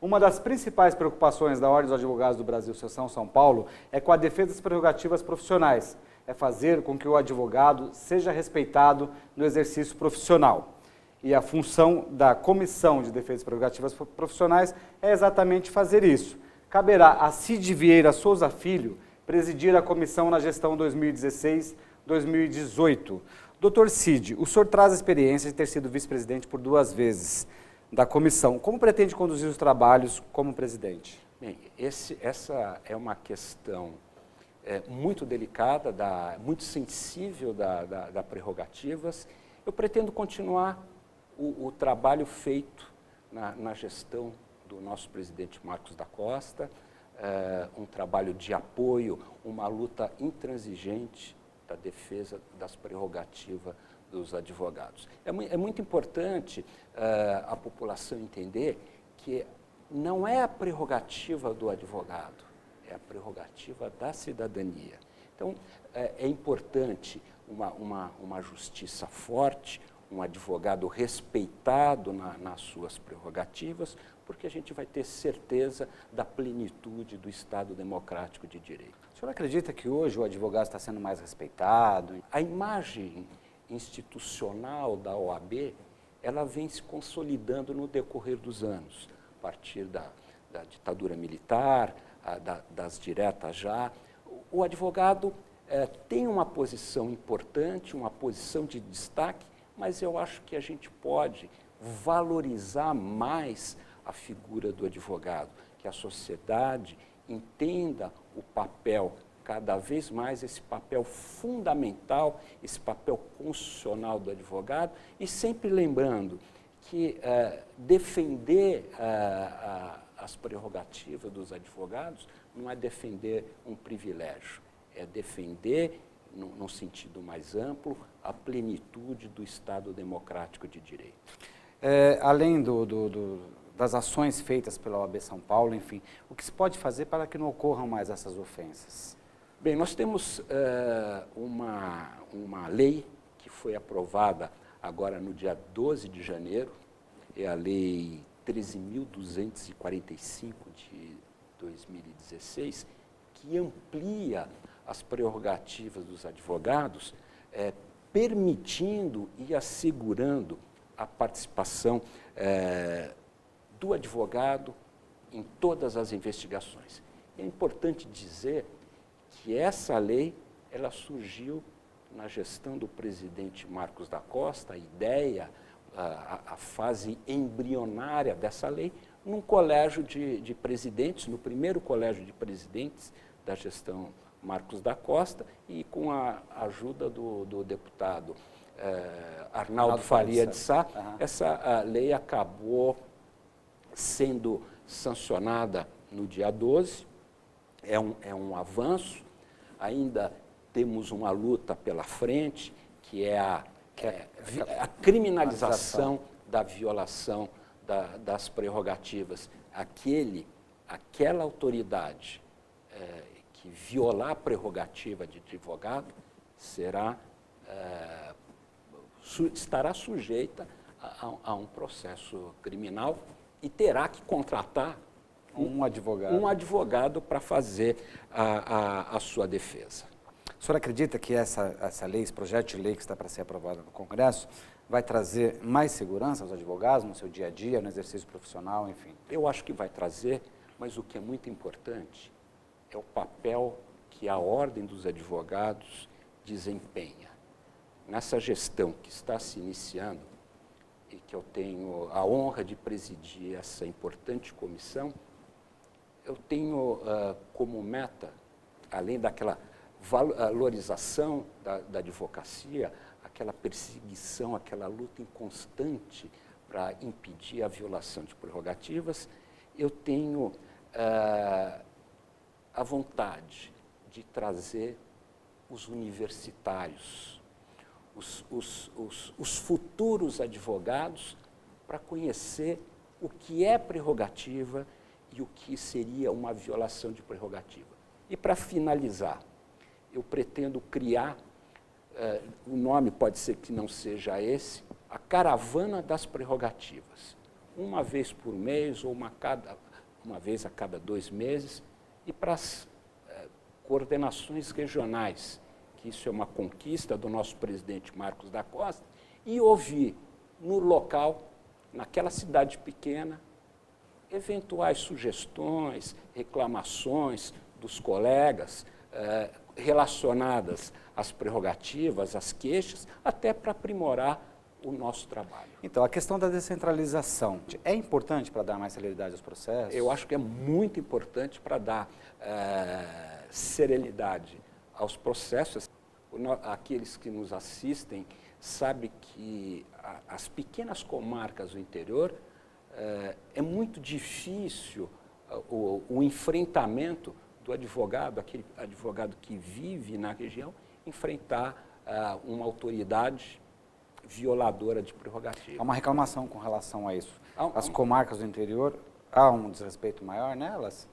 Uma das principais preocupações da Ordem dos Advogados do Brasil, Seção São Paulo, é com a defesa das prerrogativas profissionais. É fazer com que o advogado seja respeitado no exercício profissional. E a função da Comissão de Defesa das Prerrogativas Profissionais é exatamente fazer isso. Caberá a Cid Vieira Souza Filho presidir a comissão na gestão 2016-2018. Doutor Cid, o senhor traz a experiência de ter sido vice-presidente por 2 vezes da comissão. Como pretende conduzir os trabalhos como presidente? Bem, essa é uma questão muito delicada, muito sensível da prerrogativas. Eu pretendo continuar o trabalho feito na gestão do nosso presidente Marcos da Costa, um trabalho de apoio, uma luta intransigente da defesa das prerrogativas dos advogados. É muito importante a população entender que não é a prerrogativa do advogado, é a prerrogativa da cidadania. Então, é importante uma justiça forte, um advogado respeitado nas suas prerrogativas, porque a gente vai ter certeza da plenitude do Estado democrático de direito. O senhor acredita que hoje o advogado está sendo mais respeitado? A imagem institucional da OAB, ela vem se consolidando no decorrer dos anos, a partir da ditadura militar, das diretas já. O advogado tem uma posição importante, uma posição de destaque, mas eu acho que a gente pode valorizar mais a figura do advogado, que a sociedade entenda o papel, cada vez mais esse papel fundamental, esse papel constitucional do advogado, e sempre lembrando que defender as prerrogativas dos advogados não é defender um privilégio, é defender, no sentido mais amplo, a plenitude do Estado democrático de direito. Além das ações feitas pela OAB São Paulo, enfim, o que se pode fazer para que não ocorram mais essas ofensas? Bem, nós temos uma lei que foi aprovada agora no dia 12 de janeiro, é a Lei 13.245 de 2016, que amplia as prerrogativas dos advogados, permitindo e assegurando a participação do advogado em todas as investigações. É importante dizer que essa lei ela surgiu na gestão do presidente Marcos da Costa, a ideia, a fase embrionária dessa lei, num colégio de presidentes, no primeiro colégio de presidentes da gestão Marcos da Costa, e com a ajuda do deputado Arnaldo Faria de Sá, essa lei acabou sendo sancionada no dia 12, é um avanço, ainda temos uma luta pela frente, que é a criminalização da violação das prerrogativas. Aquela autoridade que violar a prerrogativa de advogado estará sujeita a um processo criminal e terá que contratar um advogado para fazer a sua defesa. O senhor acredita que essa lei, esse projeto de lei que está para ser aprovado no Congresso, vai trazer mais segurança aos advogados no seu dia a dia, no exercício profissional, enfim? Eu acho que vai trazer, mas o que é muito importante é o papel que a Ordem dos Advogados desempenha. Nessa gestão que está se iniciando, e que eu tenho a honra de presidir essa importante comissão, eu tenho como meta, além daquela valorização da advocacia, aquela perseguição, aquela luta inconstante para impedir a violação de prerrogativas, eu tenho a vontade de trazer os universitários, os futuros advogados, para conhecer o que é prerrogativa e o que seria uma violação de prerrogativa. E para finalizar, eu pretendo criar, o nome pode ser que não seja esse, a Caravana das Prerrogativas. Uma vez por mês ou uma vez a cada 2 meses, e para as coordenações regionais, que isso é uma conquista do nosso presidente Marcos da Costa, e ouvir no local, naquela cidade pequena, eventuais sugestões, reclamações dos colegas relacionadas às prerrogativas, às queixas, até para aprimorar o nosso trabalho. Então, a questão da descentralização é importante para dar mais celeridade aos processos? Eu acho que é muito importante para dar serenidade aos processos. Aqueles que nos assistem sabem que as pequenas comarcas do interior é muito difícil o enfrentamento do advogado, aquele advogado que vive na região, enfrentar uma autoridade violadora de prerrogativa. Há uma reclamação com relação a isso. As comarcas do interior, há um desrespeito maior nelas?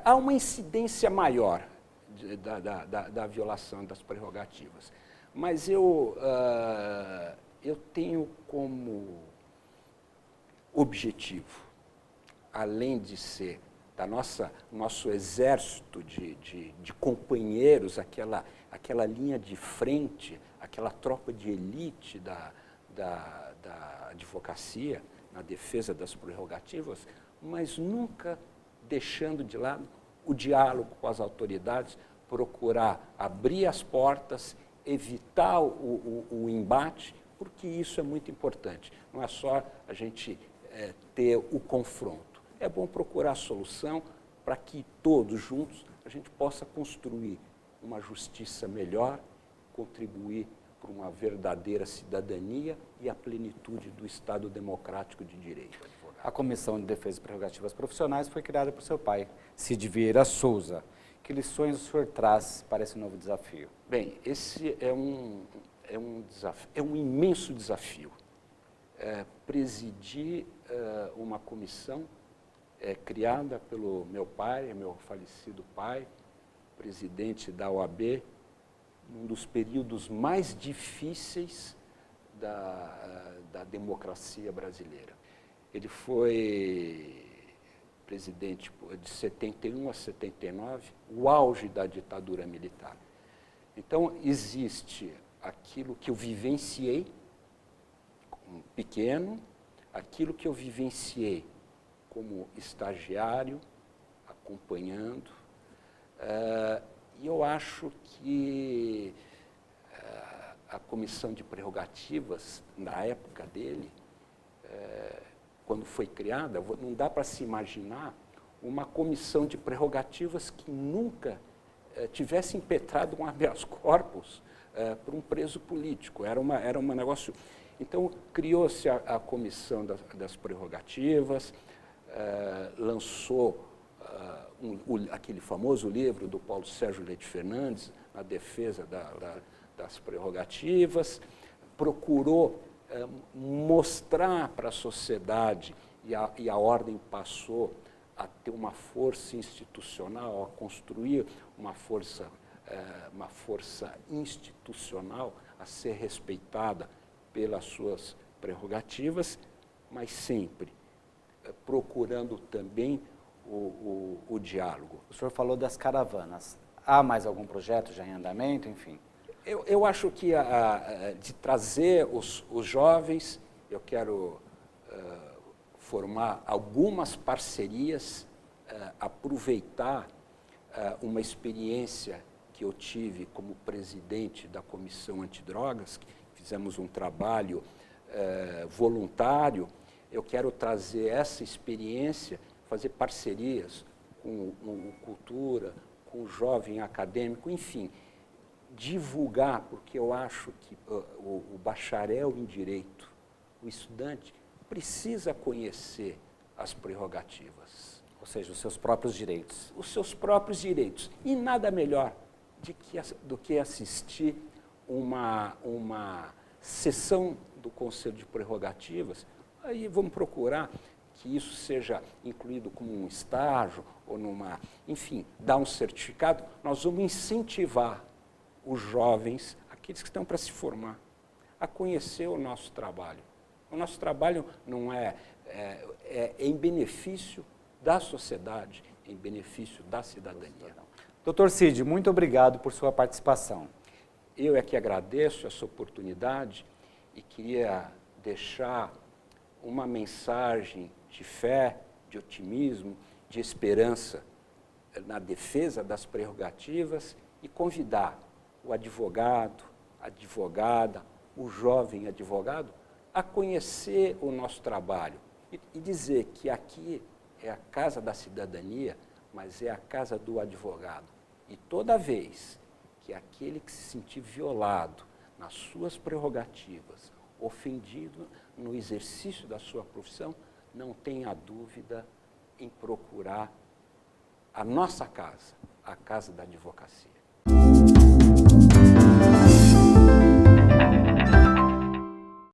Há uma incidência maior da violação das prerrogativas. Mas eu tenho como objetivo, além de ser da nosso exército de companheiros, aquela linha de frente, aquela tropa de elite da advocacia na defesa das prerrogativas, mas nunca deixando de lado o diálogo com as autoridades, procurar abrir as portas, evitar o embate, porque isso é muito importante. Não é só a gente ter o confronto. É bom procurar a solução para que todos juntos a gente possa construir uma justiça melhor, contribuir para uma verdadeira cidadania e a plenitude do Estado democrático de direito. A Comissão de Defesa e Prerrogativas Profissionais foi criada por seu pai, Cid Vieira Souza. Que lições o senhor traz para esse novo desafio? Bem, esse é um imenso desafio. Presidir uma comissão criada pelo meu pai, meu falecido pai, presidente da OAB, num dos períodos mais difíceis da democracia brasileira. Ele foi presidente de 71 a 79, o auge da ditadura militar. Então, existe aquilo que eu vivenciei como pequeno, aquilo que eu vivenciei como estagiário, acompanhando, e eu acho que a Comissão de Prerrogativas, na época dele, quando foi criada, não dá para se imaginar uma comissão de prerrogativas que nunca tivesse impetrado um habeas corpus para um preso político. Era um negócio... Então, criou-se a Comissão das Prerrogativas, lançou aquele famoso livro do Paulo Sérgio Leite Fernandes, A Defesa das Prerrogativas, procurou mostrar para a sociedade, e a ordem passou a ter uma força institucional, a construir uma força institucional a ser respeitada pelas suas prerrogativas, mas sempre procurando também o diálogo. O senhor falou das caravanas. Há mais algum projeto já em andamento, enfim? Eu acho que de trazer os jovens, eu quero formar algumas parcerias, aproveitar uma experiência que eu tive como presidente da Comissão Antidrogas, que fizemos um trabalho voluntário. Eu quero trazer essa experiência, fazer parcerias com o Cultura, com o jovem acadêmico, enfim, divulgar, porque eu acho que o bacharel em Direito, o estudante, precisa conhecer as prerrogativas. Ou seja, os seus próprios direitos. Os seus próprios direitos. E nada melhor do que assistir uma sessão do Conselho de Prerrogativas. Aí vamos procurar que isso seja incluído como um estágio ou enfim, dar um certificado. Nós vamos incentivar os jovens, aqueles que estão para se formar, a conhecer o nosso trabalho. O nosso trabalho não é em benefício da sociedade, em benefício da cidadania. Dr. Cid, muito obrigado por sua participação. Eu é que agradeço essa oportunidade e queria deixar uma mensagem de fé, de otimismo, de esperança na defesa das prerrogativas e convidar o advogado, a advogada, o jovem advogado a conhecer o nosso trabalho e dizer que aqui é a casa da cidadania, mas é a casa do advogado. E toda vez que aquele que se sentir violado nas suas prerrogativas, ofendido no exercício da sua profissão, não tenha dúvida em procurar a nossa casa, a casa da advocacia.